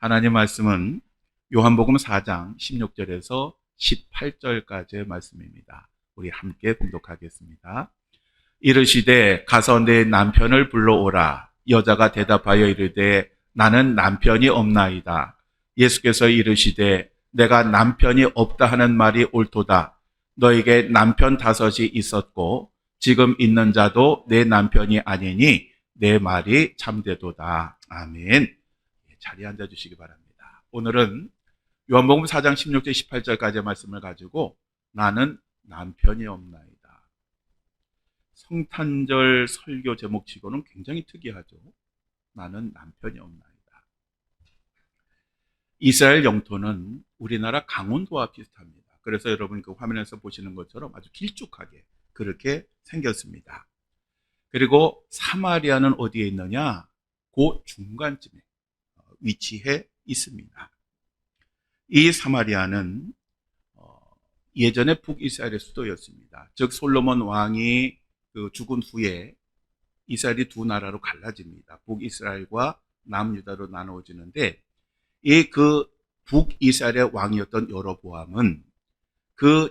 하나님 말씀은 요한복음 4장 16절에서 18절까지의 말씀입니다. 우리 함께 봉독하겠습니다. 이르시되 가서 내 남편을 불러오라. 여자가 대답하여 이르되 나는 남편이 없나이다. 예수께서 이르시되 내가 남편이 없다 하는 말이 옳도다. 너에게 남편 5이 있었고 지금 있는 자도 내 남편이 아니니 내 말이 참되도다. 아멘. 자리에 앉아주시기 바랍니다. 오늘은 요한복음 4장 16절 18절까지의 말씀을 가지고 나는 남편이 없나이다. 성탄절 설교 제목치고는 굉장히 특이하죠. 나는 남편이 없나이다. 이스라엘 영토는 우리나라 강원도와 비슷합니다. 그래서 여러분 그 화면에서 보시는 것처럼 아주 길쭉하게 그렇게 생겼습니다. 그리고 사마리아는 어디에 있느냐? 그 중간쯤에 위치해 있습니다. 이 사마리아는 예전에 북이스라엘의 수도였습니다. 즉 솔로몬 왕이 죽은 후에 이스라엘이 두 나라로 갈라집니다. 북이스라엘과 남유다로 나누어지는데 이 북이스라엘의 왕이었던 여로보암은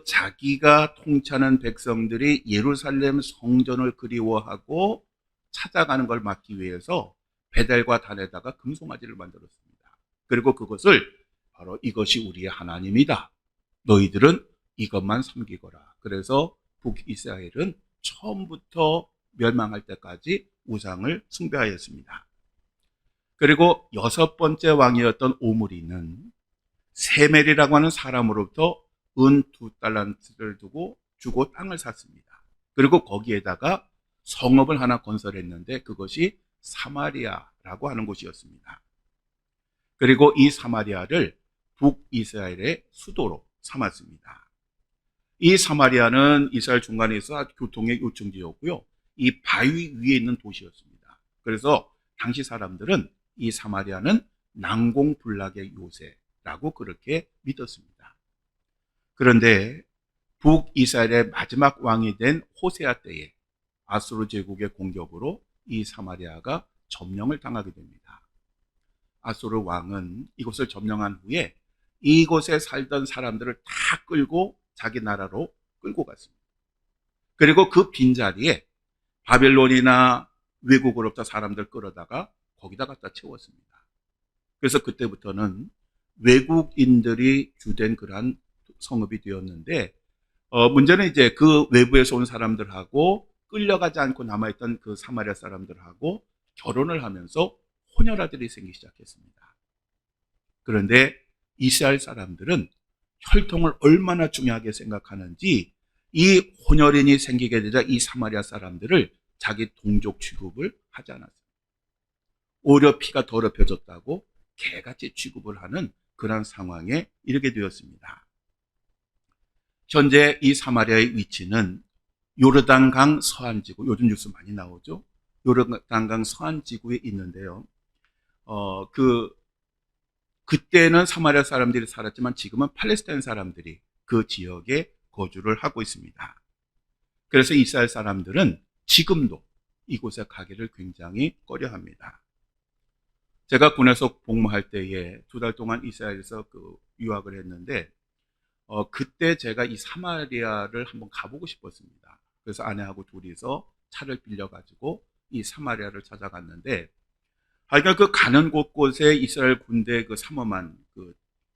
자기가 통치하는 백성들이 예루살렘 성전을 그리워하고 찾아가는 걸 막기 위해서 베델과 단에다가 금송아지를 만들었습니다. 그리고 그것을 바로 이것이 우리의 하나님이다. 너희들은 이것만 섬기거라. 그래서 북이스라엘은 처음부터 멸망할 때까지 우상을 숭배하였습니다. 그리고 6번째 왕이었던 오므리는 세멜이라고 하는 사람으로부터 은 2달란트를 주고 땅을 샀습니다. 그리고 거기에다가 성읍을 하나 건설했는데 그것이 사마리아라고 하는 곳이었습니다. 그리고 이 사마리아를 북이스라엘의 수도로 삼았습니다. 이 사마리아는 이스라엘 중간에 있어 교통의 요충지였고요. 이 바위 위에 있는 도시였습니다. 그래서 당시 사람들은 이 사마리아는 난공불락의 요새라고 그렇게 믿었습니다. 그런데 북이스라엘의 마지막 왕이 된 호세아 때에 아수르 제국의 공격으로 이 사마리아가 점령을 당하게 됩니다. 아수르 왕은 이곳을 점령한 후에 이곳에 살던 사람들을 다 끌고 자기 나라로 끌고 갔습니다. 그리고 그 빈자리에 바벨론이나 외국으로부터 사람들 끌어다가 거기다 갖다 채웠습니다. 그래서 그때부터는 외국인들이 주된 그러한 성읍이 되었는데 문제는 이제 그 외부에서 온 사람들하고 끌려가지 않고 남아있던 그 사마리아 사람들하고 결혼을 하면서 혼혈아들이 생기기 시작했습니다. 그런데 이스라엘 사람들은 혈통을 얼마나 중요하게 생각하는지 이 혼혈인이 생기게 되자 이 사마리아 사람들을 자기 동족 취급을 하지 않았어요. 오히려 피가 더럽혀졌다고 개같이 취급을 하는 그런 상황에 이르게 되었습니다. 현재 이 사마리아의 위치는 요르단강 서안지구, 요즘 뉴스 많이 나오죠. 요르단강 서안지구에 있는데요. 그때는 사마리아 사람들이 살았지만 지금은 팔레스타인 사람들이 그 지역에 거주를 하고 있습니다. 그래서 이스라엘 사람들은 지금도 이곳에 가기를 굉장히 꺼려합니다. 제가 군에서 복무할 때에 2달 동안 이스라엘에서 유학을 했는데 그때 제가 이 사마리아를 한번 가보고 싶었습니다. 그래서 아내하고 둘이서 차를 빌려가지고 이 사마리아를 찾아갔는데 하여간 그 가는 곳곳에 이스라엘 군대 삼엄한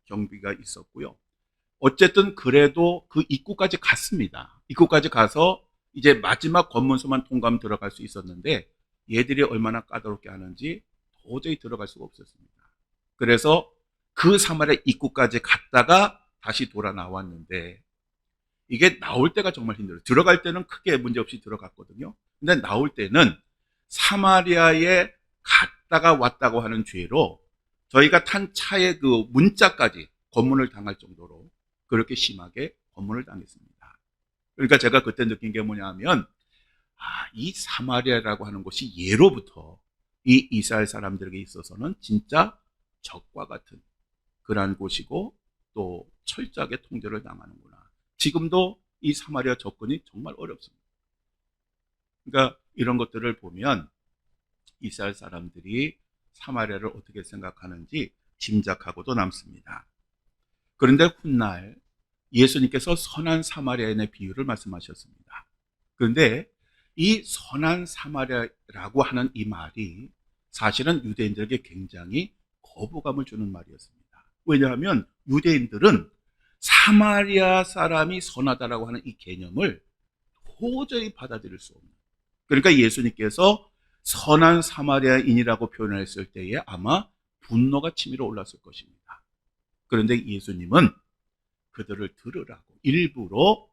경비가 있었고요. 어쨌든 그래도 그 입구까지 갔습니다. 입구까지 가서 이제 마지막 관문소만 통과하면 들어갈 수 있었는데 얘들이 얼마나 까다롭게 하는지 도저히 들어갈 수가 없었습니다. 그래서 그 사마리아 입구까지 갔다가 다시 돌아 나왔는데 이게 나올 때가 정말 힘들어요. 들어갈 때는 크게 문제없이 들어갔거든요. 근데 나올 때는 사마리아에 갔다가 왔다고 하는 죄로 저희가 탄 차의 문자까지 검문을 당할 정도로 그렇게 심하게 검문을 당했습니다. 그러니까 제가 그때 느낀 게 뭐냐면 이 사마리아라고 하는 곳이 예로부터 이 이스라엘 사람들에게 있어서는 진짜 적과 같은 그러한 곳이고 또 철저하게 통제를 당하는구나. 지금도 이 사마리아 접근이 정말 어렵습니다. 그러니까 이런 것들을 보면 이스라엘 사람들이 사마리아를 어떻게 생각하는지 짐작하고도 남습니다. 그런데 훗날 예수님께서 선한 사마리아인의 비유를 말씀하셨습니다. 그런데 이 선한 사마리아라고 하는 이 말이 사실은 유대인들에게 굉장히 거부감을 주는 말이었습니다. 왜냐하면 유대인들은 사마리아 사람이 선하다라고 하는 이 개념을 도저히 받아들일 수 없는, 그러니까 예수님께서 선한 사마리아인이라고 표현했을 때에 아마 분노가 치밀어 올랐을 것입니다. 그런데 예수님은 그들을 들으라고 일부러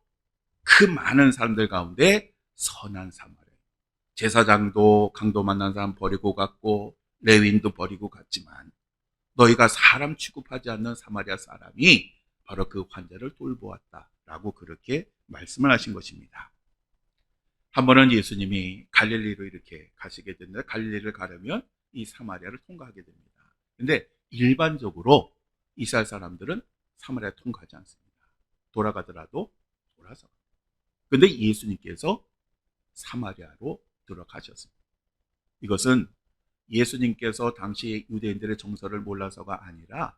그 많은 사람들 가운데 선한 사마리아, 제사장도 강도 만난 사람 버리고 갔고 레위인도 버리고 갔지만 너희가 사람 취급하지 않는 사마리아 사람이 바로 그 환자를 돌보았다라고 그렇게 말씀을 하신 것입니다. 한 번은 예수님이 갈릴리로 이렇게 가시게 됐는데, 갈릴리를 가려면 이 사마리아를 통과하게 됩니다. 근데 일반적으로 이스라엘 사람들은 사마리아 통과하지 않습니다. 돌아가더라도 돌아서. 근데 예수님께서 사마리아로 들어가셨습니다. 이것은 예수님께서 당시 유대인들의 정서를 몰라서가 아니라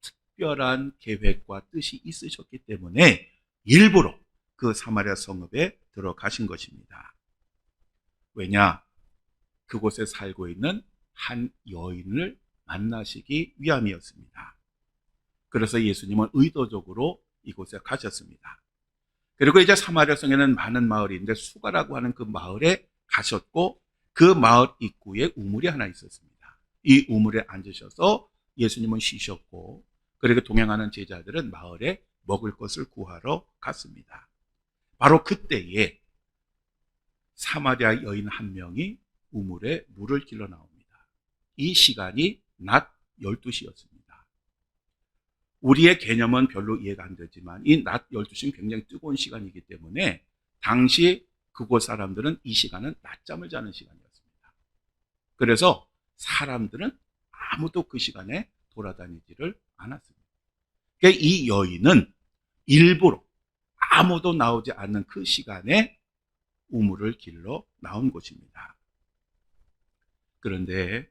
특별한 계획과 뜻이 있으셨기 때문에 일부러 그 사마리아 성읍에 들어가신 것입니다. 왜냐? 그곳에 살고 있는 한 여인을 만나시기 위함이었습니다. 그래서 예수님은 의도적으로 이곳에 가셨습니다. 그리고 이제 사마리아 성에는 많은 마을인데 수가라고 하는 그 마을에 가셨고, 그 마을 입구에 우물이 하나 있었습니다. 이 우물에 앉으셔서 예수님은 쉬셨고, 그리고 동행하는 제자들은 마을에 먹을 것을 구하러 갔습니다. 바로 그때에 사마리아 여인 한 명이 우물에 물을 길러 나옵니다. 이 시간이 낮 12시였습니다. 우리의 개념은 별로 이해가 안 되지만 이 낮 12시는 굉장히 뜨거운 시간이기 때문에 당시 그곳 사람들은 이 시간은 낮잠을 자는 시간이었습니다. 그래서 사람들은 아무도 그 시간에 돌아다니지를 않았습니다. 그러니까 이 여인은 일부러 아무도 나오지 않는 그 시간에 우물을 길러 나온 곳입니다. 그런데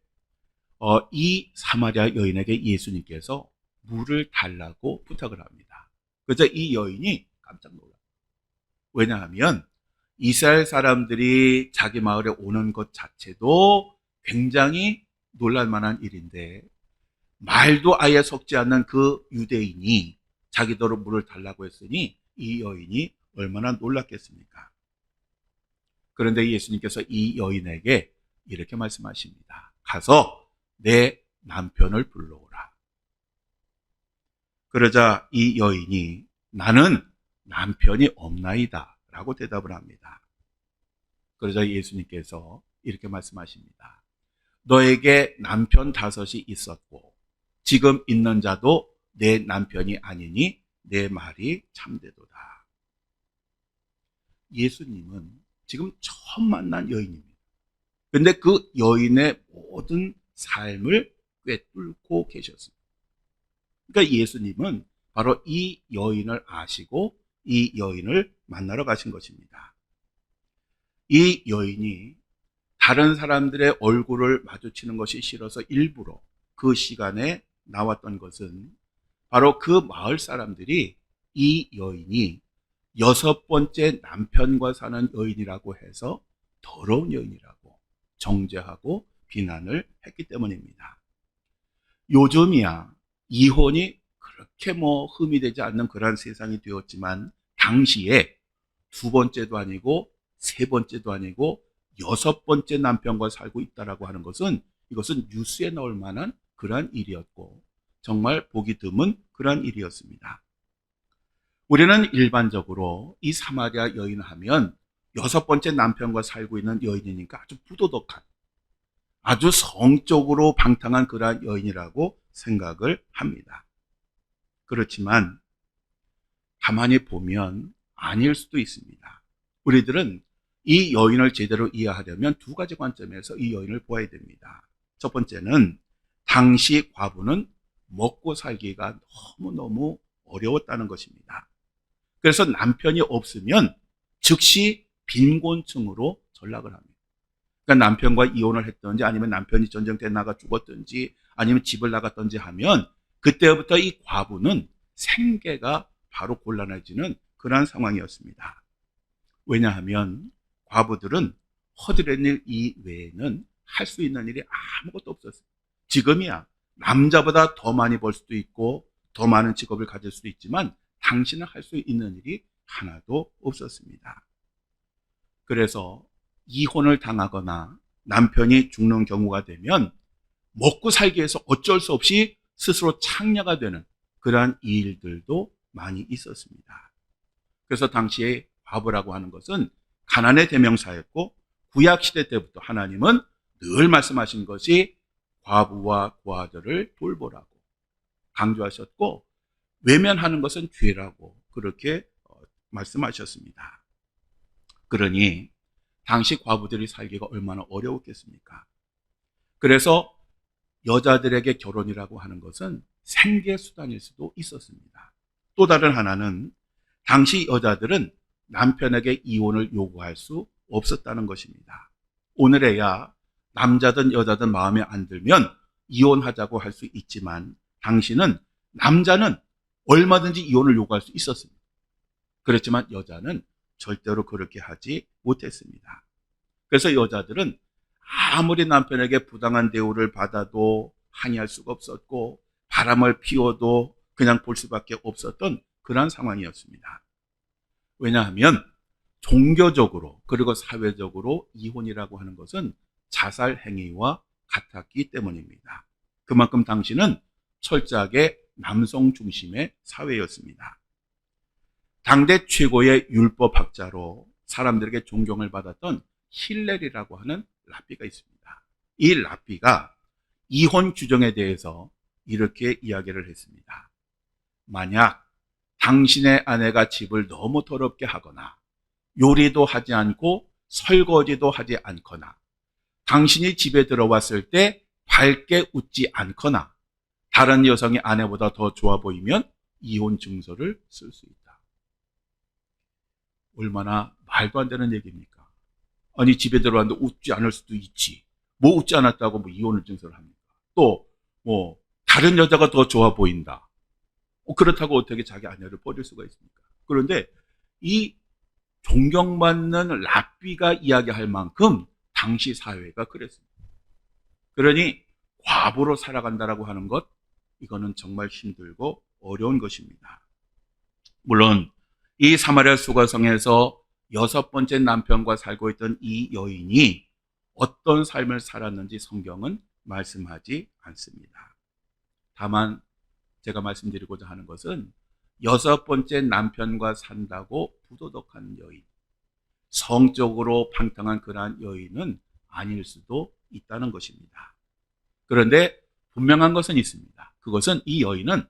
이 사마리아 여인에게 예수님께서 물을 달라고 부탁을 합니다. 그래서 이 여인이 깜짝 놀라요. 왜냐하면 이스라엘 사람들이 자기 마을에 오는 것 자체도 굉장히 놀랄 만한 일인데, 말도 아예 섞지 않는 그 유대인이 자기더러 물을 달라고 했으니 이 여인이 얼마나 놀랐겠습니까? 그런데 예수님께서 이 여인에게 이렇게 말씀하십니다. 가서 내 남편을 불러오라. 그러자 이 여인이 나는 남편이 없나이다 라고 대답을 합니다. 그러자 예수님께서 이렇게 말씀하십니다. 너에게 남편 5이 있었고 지금 있는 자도 내 남편이 아니니 내 말이 참되도다. 예수님은 지금 처음 만난 여인입니다. 그런데 그 여인의 모든 삶을 꿰뚫고 계셨습니다. 그러니까 예수님은 바로 이 여인을 아시고 이 여인을 만나러 가신 것입니다. 이 여인이 다른 사람들의 얼굴을 마주치는 것이 싫어서 일부러 그 시간에 나왔던 것은 바로 그 마을 사람들이 이 여인이 6번째 남편과 사는 여인이라고 해서 더러운 여인이라고 정죄하고 비난을 했기 때문입니다. 요즘이야 이혼이 그렇게 흠이 되지 않는 그런 세상이 되었지만 당시에 2번째도 아니고 3번째도 아니고 6번째 남편과 살고 있다라고 하는 것은 이것은 뉴스에 나올 만한 그러한 일이었고 정말 보기 드문 그러한 일이었습니다. 우리는 일반적으로 이 사마리아 여인 하면 6번째 남편과 살고 있는 여인이니까 아주 부도덕한, 아주 성적으로 방탕한 그러한 여인이라고 생각을 합니다. 그렇지만 가만히 보면 아닐 수도 있습니다. 우리들은 이 여인을 제대로 이해하려면 2가지 관점에서 이 여인을 보아야 됩니다. 첫 번째는 당시 과부는 먹고 살기가 너무너무 어려웠다는 것입니다. 그래서 남편이 없으면 즉시 빈곤층으로 전락을 합니다. 그러니까 남편과 이혼을 했든지 아니면 남편이 전쟁터에 나가 죽었든지 아니면 집을 나갔든지 하면 그때부터 이 과부는 생계가 바로 곤란해지는 그러한 상황이었습니다. 왜냐하면 과부들은 허드렛 일 이외에는 할 수 있는 일이 아무것도 없었어요. 지금이야 남자보다 더 많이 벌 수도 있고 더 많은 직업을 가질 수도 있지만 당신은 할 수 있는 일이 하나도 없었습니다. 그래서 이혼을 당하거나 남편이 죽는 경우가 되면 먹고 살기 위해서 어쩔 수 없이 스스로 창녀가 되는 그러한 일들도 많이 있었습니다. 그래서 당시에 과부라고 하는 것은 가난의 대명사였고 구약시대 때부터 하나님은 늘 말씀하신 것이 과부와 고아들을 돌보라고 강조하셨고 외면하는 것은 죄라고 그렇게 말씀하셨습니다. 그러니 당시 과부들이 살기가 얼마나 어려웠겠습니까? 그래서 여자들에게 결혼이라고 하는 것은 생계수단일 수도 있었습니다. 또 다른 하나는 당시 여자들은 남편에게 이혼을 요구할 수 없었다는 것입니다. 오늘에야 남자든 여자든 마음에 안 들면 이혼하자고 할 수 있지만 당시는 남자는 얼마든지 이혼을 요구할 수 있었습니다. 그렇지만 여자는 절대로 그렇게 하지 못했습니다. 그래서 여자들은 아무리 남편에게 부당한 대우를 받아도 항의할 수가 없었고 바람을 피워도 그냥 볼 수밖에 없었던 그런 상황이었습니다. 왜냐하면 종교적으로 그리고 사회적으로 이혼이라고 하는 것은 자살 행위와 같았기 때문입니다. 그만큼 당시는 철저하게 남성 중심의 사회였습니다. 당대 최고의 율법학자로 사람들에게 존경을 받았던 힐렐이라고 하는 랍비가 있습니다. 이 랍비가 이혼 규정에 대해서 이렇게 이야기를 했습니다. 만약 당신의 아내가 집을 너무 더럽게 하거나 요리도 하지 않고 설거지도 하지 않거나 당신이 집에 들어왔을 때 밝게 웃지 않거나 다른 여성이 아내보다 더 좋아 보이면 이혼 증서를 쓸 수 있다. 얼마나 말도 안 되는 얘기입니까? 아니 집에 들어왔는데 웃지 않을 수도 있지. 뭐 웃지 않았다고 뭐 이혼을 증서를 합니까? 또 뭐 다른 여자가 더 좋아 보인다. 그렇다고 어떻게 자기 아내를 버릴 수가 있습니까? 그런데 이 존경받는 랍비가 이야기할 만큼 당시 사회가 그랬습니다. 그러니 과부로 살아간다라고 하는 것 이거는 정말 힘들고 어려운 것입니다. 물론 이 사마리아 수가성에서 6번째 남편과 살고 있던 이 여인이 어떤 삶을 살았는지 성경은 말씀하지 않습니다. 다만 제가 말씀드리고자 하는 것은 6번째 남편과 산다고 부도덕한 여인, 성적으로 방탕한 그러한 여인은 아닐 수도 있다는 것입니다. 그런데 분명한 것은 있습니다. 그것은 이 여인은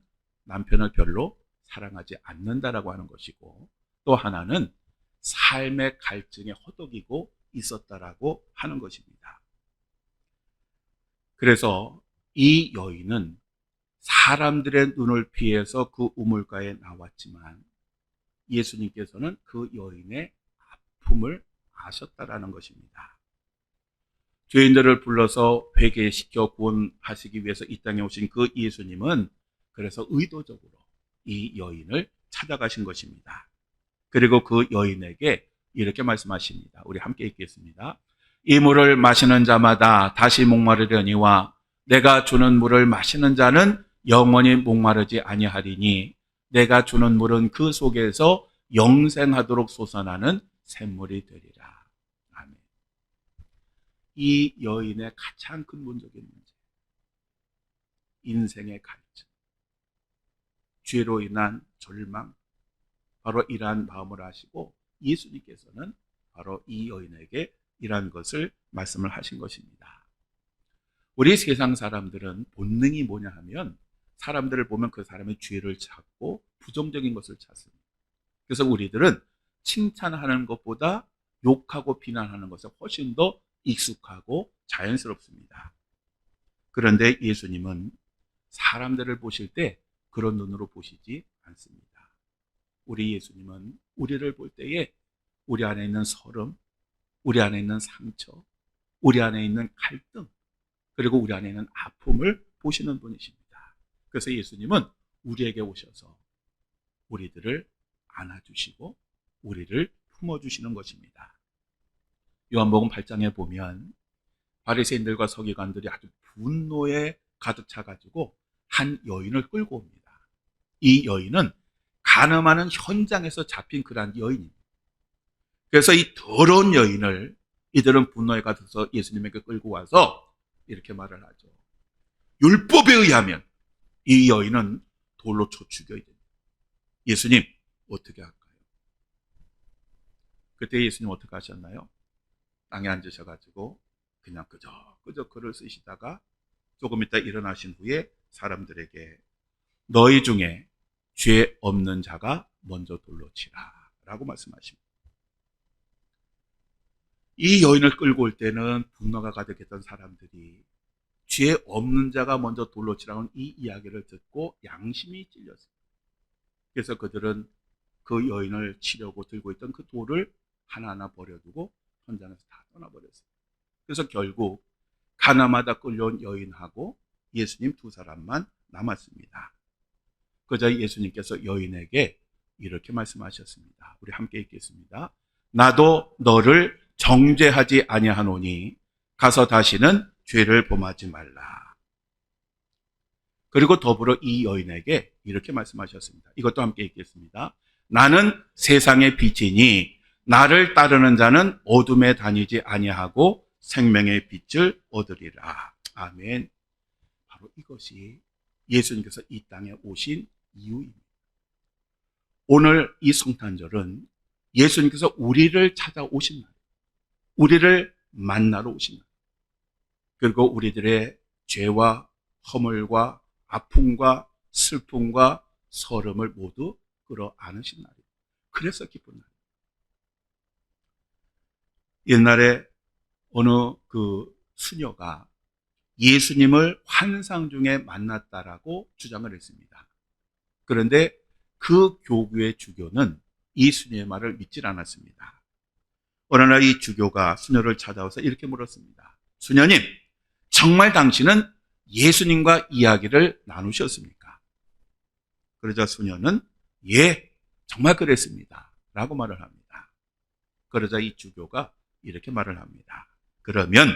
남편을 별로 사랑하지 않는다라고 하는 것이고 또 하나는 삶의 갈증에 허덕이고 있었다라고 하는 것입니다. 그래서 이 여인은 사람들의 눈을 피해서 그 우물가에 나왔지만 예수님께서는 그 여인의 아픔을 아셨다라는 것입니다. 죄인들을 불러서 회개시켜 구원하시기 위해서 이 땅에 오신 그 예수님은 그래서 의도적으로 이 여인을 찾아가신 것입니다. 그리고 그 여인에게 이렇게 말씀하십니다. 우리 함께 읽겠습니다. 이 물을 마시는 자마다 다시 목마르려니와 내가 주는 물을 마시는 자는 영원히 목마르지 아니하리니 내가 주는 물은 그 속에서 영생하도록 솟아나는 샘물이 되리라. 아멘. 이 여인의 가장 근본적인 문제, 인생의 갈증, 죄로 인한 절망, 바로 이러한 마음을 아시고 예수님께서는 바로 이 여인에게 이러한 것을 말씀을 하신 것입니다. 우리 세상 사람들은 본능이 뭐냐 하면 사람들을 보면 그 사람의 죄를 찾고 부정적인 것을 찾습니다. 그래서 우리들은 칭찬하는 것보다 욕하고 비난하는 것에 훨씬 더 익숙하고 자연스럽습니다. 그런데 예수님은 사람들을 보실 때 그런 눈으로 보시지 않습니다. 우리 예수님은 우리를 볼 때에 우리 안에 있는 서름, 우리 안에 있는 상처, 우리 안에 있는 갈등, 그리고 우리 안에 있는 아픔을 보시는 분이십니다. 그래서 예수님은 우리에게 오셔서 우리들을 안아주시고 우리를 품어주시는 것입니다. 요한복음 8장에 보면 바리새인들과 서기관들이 아주 분노에 가득 차가지고 한 여인을 끌고 옵니다. 이 여인은 간음하는 현장에서 잡힌 그러한 여인입니다. 그래서 이 더러운 여인을 이들은 분노에 가득해서 예수님에게 끌고 와서 이렇게 말을 하죠. 율법에 의하면 이 여인은 돌로 쳐 죽여야 됩니다. 예수님, 어떻게 할까요? 그때 예수님 어떻게 하셨나요? 땅에 앉으셔가지고 그냥 그저 글을 쓰시다가 조금 있다 일어나신 후에 사람들에게 너희 중에 죄 없는 자가 먼저 돌로 치라 라고 말씀하십니다. 이 여인을 끌고 올 때는 분노가 가득했던 사람들이 죄 없는 자가 먼저 돌로 치라는 이 이야기를 듣고 양심이 찔렸습니다. 그래서 그들은 그 여인을 치려고 들고 있던 그 돌을 하나하나 버려두고 현장에서 다 떠나버렸어요. 그래서 결국 가나마다 끌려온 여인하고 예수님 두 사람만 남았습니다. 그저 예수님께서 여인에게 이렇게 말씀하셨습니다. 우리 함께 읽겠습니다. 나도 너를 정죄하지 아니하노니 가서 다시는 죄를 범하지 말라. 그리고 더불어 이 여인에게 이렇게 말씀하셨습니다. 이것도 함께 읽겠습니다. 나는 세상의 빛이니 나를 따르는 자는 어둠에 다니지 아니하고 생명의 빛을 얻으리라. 아멘. 바로 이것이 예수님께서 이 땅에 오신 이유입니다. 오늘 이 성탄절은 예수님께서 우리를 찾아오신 날, 우리를 만나러 오신 날, 그리고 우리들의 죄와 허물과 아픔과 슬픔과 서름을 모두 끌어안으신 날이에요. 그래서 기쁜 날이에요. 옛날에 어느 그 수녀가 예수님을 환상 중에 만났다라고 주장을 했습니다. 그런데 그 교구의 주교는 이 수녀의 말을 믿질 않았습니다. 어느 날 이 주교가 수녀를 찾아와서 이렇게 물었습니다. 수녀님, 정말 당신은 예수님과 이야기를 나누셨습니까? 그러자 수녀는 예, 정말 그랬습니다 라고 말을 합니다. 그러자 이 주교가 이렇게 말을 합니다. 그러면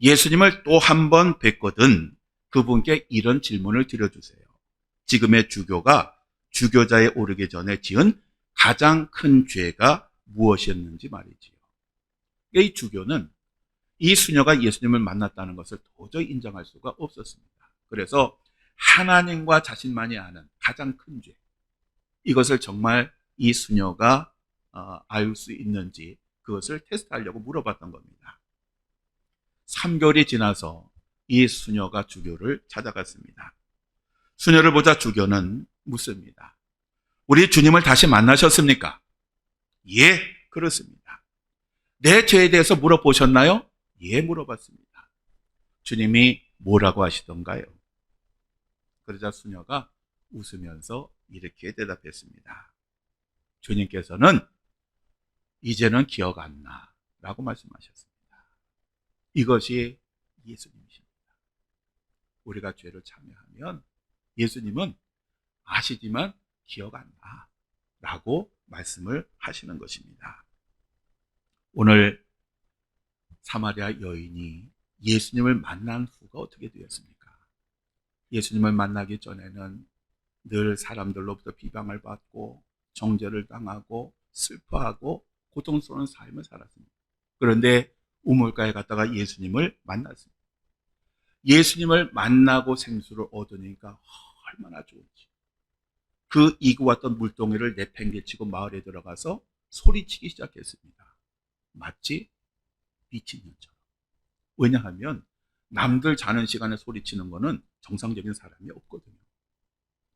예수님을 또 한 번 뵙거든 그분께 이런 질문을 드려주세요. 지금의 주교가 주교자에 오르기 전에 지은 가장 큰 죄가 무엇이었는지 말이지요. 이 주교는 이 수녀가 예수님을 만났다는 것을 도저히 인정할 수가 없었습니다. 그래서 하나님과 자신만이 아는 가장 큰 죄, 이것을 정말 이 수녀가 알 수 있는지 그것을 테스트하려고 물어봤던 겁니다. 3개월이 지나서 이 수녀가 주교를 찾아갔습니다. 수녀를 보자 주교는 묻습니다. 우리 주님을 다시 만나셨습니까? 예, 그렇습니다. 내 죄에 대해서 물어보셨나요? 예, 물어봤습니다. 주님이 뭐라고 하시던가요? 그러자 수녀가 웃으면서 이렇게 대답했습니다. 주님께서는 이제는 기억 안 나 라고 말씀하셨습니다. 이것이 예수님이십니다. 우리가 죄를 참여하면 예수님은 아시지만 기억 안 나 라고 말씀을 하시는 것입니다. 오늘 사마리아 여인이 예수님을 만난 후가 어떻게 되었습니까? 예수님을 만나기 전에는 늘 사람들로부터 비방을 받고 정죄를 당하고 슬퍼하고 고통스러운 삶을 살았습니다. 그런데 우물가에 갔다가 예수님을 만났습니다. 예수님을 만나고 생수를 얻으니까 얼마나 좋은지. 그 이고 왔던 물동이를 내팽개치고 마을에 들어가서 소리치기 시작했습니다. 마치 미친년처럼. 왜냐하면 남들 자는 시간에 소리치는 거는 정상적인 사람이 없거든요.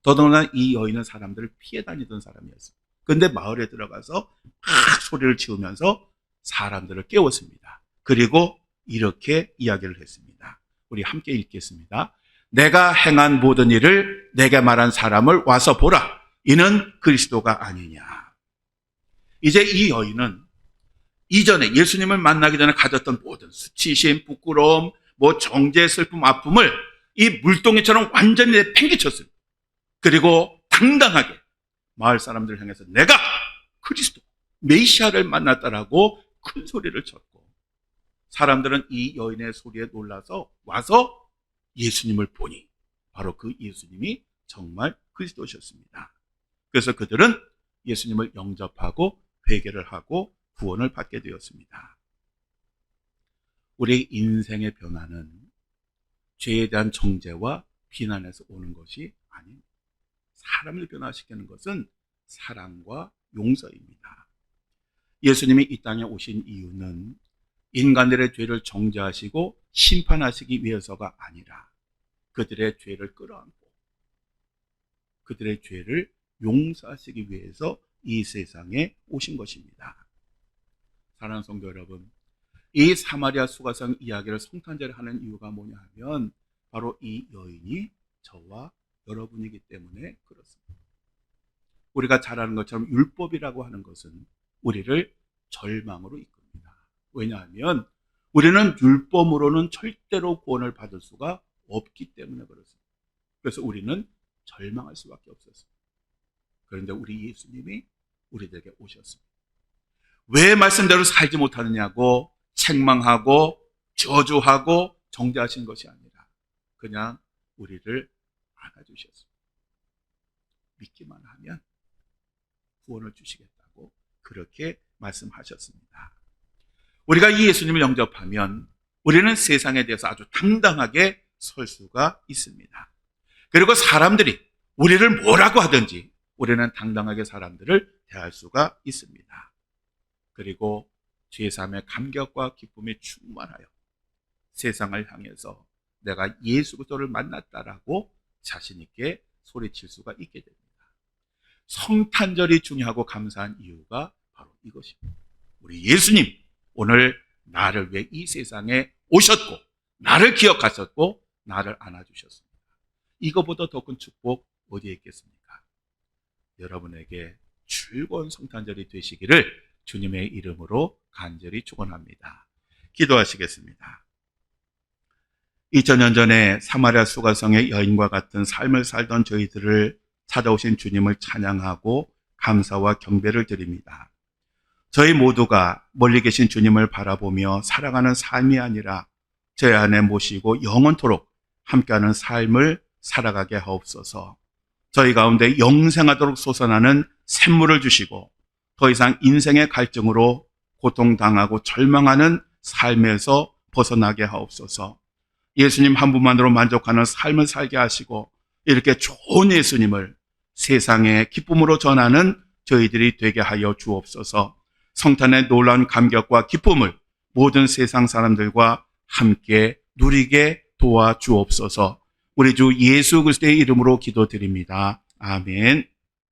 더더구나 이 여인은 사람들을 피해 다니던 사람이었어요. 그런데 마을에 들어가서 막 소리를 치우면서 사람들을 깨웠습니다. 그리고 이렇게 이야기를 했습니다. 우리 함께 읽겠습니다. 내가 행한 모든 일을 내게 말한 사람을 와서 보라. 이는 그리스도가 아니냐. 이제 이 여인은 이전에 예수님을 만나기 전에 가졌던 모든 수치심, 부끄러움, 정죄, 슬픔, 아픔을 이 물동이처럼 완전히 내팽개쳤어요. 그리고 당당하게 마을 사람들을 향해서 내가 그리스도, 메시아를 만났다라고 큰 소리를 쳤고, 사람들은 이 여인의 소리에 놀라서 와서 예수님을 보니 바로 그 예수님이 정말 그리스도셨습니다. 그래서 그들은 예수님을 영접하고 회개를 하고 구원을 받게 되었습니다. 우리의 인생의 변화는 죄에 대한 정죄와 비난에서 오는 것이 아닙니다. 사람을 변화시키는 것은 사랑과 용서입니다. 예수님이 이 땅에 오신 이유는 인간들의 죄를 정죄하시고 심판하시기 위해서가 아니라 그들의 죄를 끌어안고 그들의 죄를 용서하시기 위해서 이 세상에 오신 것입니다. 사랑하는 성도 여러분, 이 사마리아 수가성 이야기를 성탄절에 하는 이유가 뭐냐 하면 바로 이 여인이 저와 여러분이기 때문에 그렇습니다. 우리가 잘 아는 것처럼 율법이라고 하는 것은 우리를 절망으로 이끕니다. 왜냐하면 우리는 율법으로는 절대로 구원을 받을 수가 없기 때문에 그렇습니다. 그래서 우리는 절망할 수밖에 없었습니다. 그런데 우리 예수님이 우리들에게 오셨습니다. 왜 말씀대로 살지 못하느냐고 책망하고 저주하고 정죄하신 것이 아니라 그냥 우리를 안아주셨습니다. 믿기만 하면 구원을 주시겠다고 그렇게 말씀하셨습니다. 우리가 이 예수님을 영접하면 우리는 세상에 대해서 아주 당당하게 설 수가 있습니다. 그리고 사람들이 우리를 뭐라고 하든지 우리는 당당하게 사람들을 대할 수가 있습니다. 그리고 죄사함의 감격과 기쁨이 충만하여 세상을 향해서 내가 예수 그리스도를 만났다라고 자신 있게 소리칠 수가 있게 됩니다. 성탄절이 중요하고 감사한 이유가 바로 이것입니다. 우리 예수님 오늘 나를 위해 이 세상에 오셨고 나를 기억하셨고 나를 안아주셨습니다. 이거보다 더 큰 축복 어디에 있겠습니까? 여러분에게 즐거운 성탄절이 되시기를 주님의 이름으로 간절히 축원합니다. 기도하시겠습니다. 2000년 전에 사마리아 수가성의 여인과 같은 삶을 살던 저희들을 찾아오신 주님을 찬양하고 감사와 경배를 드립니다. 저희 모두가 멀리 계신 주님을 바라보며 살아가는 삶이 아니라 저희 안에 모시고 영원토록 함께하는 삶을 살아가게 하옵소서. 저희 가운데 영생하도록 솟아나는 샘물을 주시고 더 이상 인생의 갈증으로 고통당하고 절망하는 삶에서 벗어나게 하옵소서. 예수님 한 분만으로 만족하는 삶을 살게 하시고 이렇게 좋은 예수님을 세상에 기쁨으로 전하는 저희들이 되게 하여 주옵소서. 성탄의 놀라운 감격과 기쁨을 모든 세상 사람들과 함께 누리게 도와주옵소서. 우리 주 예수 그리스도의 이름으로 기도드립니다. 아멘.